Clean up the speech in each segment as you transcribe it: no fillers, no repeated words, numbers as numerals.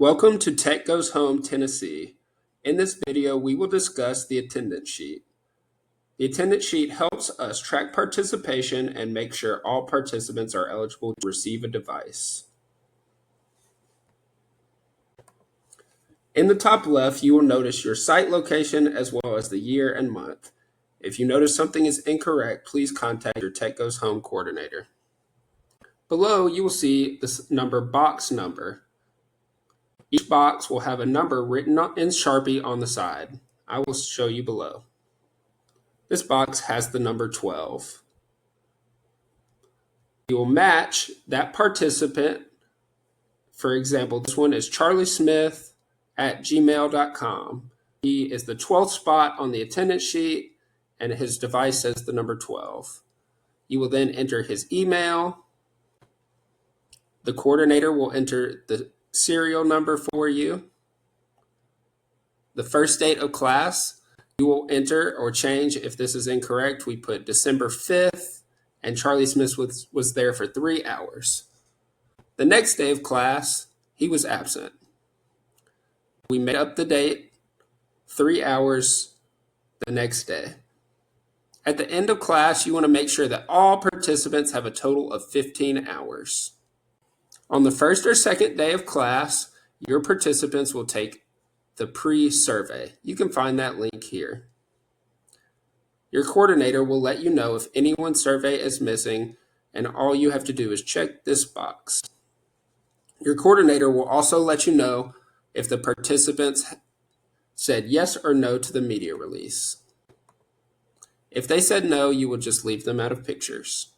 Welcome to Tech Goes Home, Tennessee. In this video, we will discuss the attendance sheet. The attendance sheet helps us track participation and make sure all participants are eligible to receive a device. In the top left, you will notice your site location as well as the year and month. If you notice something is incorrect, please contact your Tech Goes Home coordinator. Below, you will see this box number. Each box will have a number written in Sharpie on the side. I will show you below. This box has the number 12. You will match that participant. For example, this one is Charlie Smith at gmail.com. He is the 12th spot on the attendance sheet, and his device says the number 12. You will then enter his email. The coordinator will enter the serial number for you. The first date of class, you will enter or change if this is incorrect. We put December 5th, and Charlie Smith was there for 3 hours. The next day of class, he was absent. We made up the date, 3 hours the next day. At the end of class, you want to make sure that all participants have a total of 15 hours. On the first or second day of class, your participants will take the pre-survey. You can find that link here. Your coordinator will let you know if anyone's survey is missing, and all you have to do is check this box. Your coordinator will also let you know if the participants said yes or no to the media release. If they said no, you will just leave them out of pictures.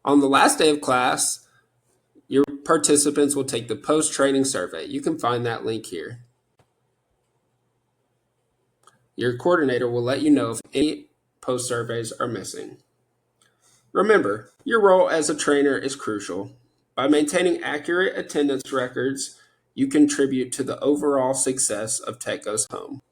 On the last day of class, your participants will take the post-training survey. You can find that link here. Your coordinator will let you know if any post-surveys are missing. Remember, your role as a trainer is crucial. By maintaining accurate attendance records, you contribute to the overall success of Tech Goes Home.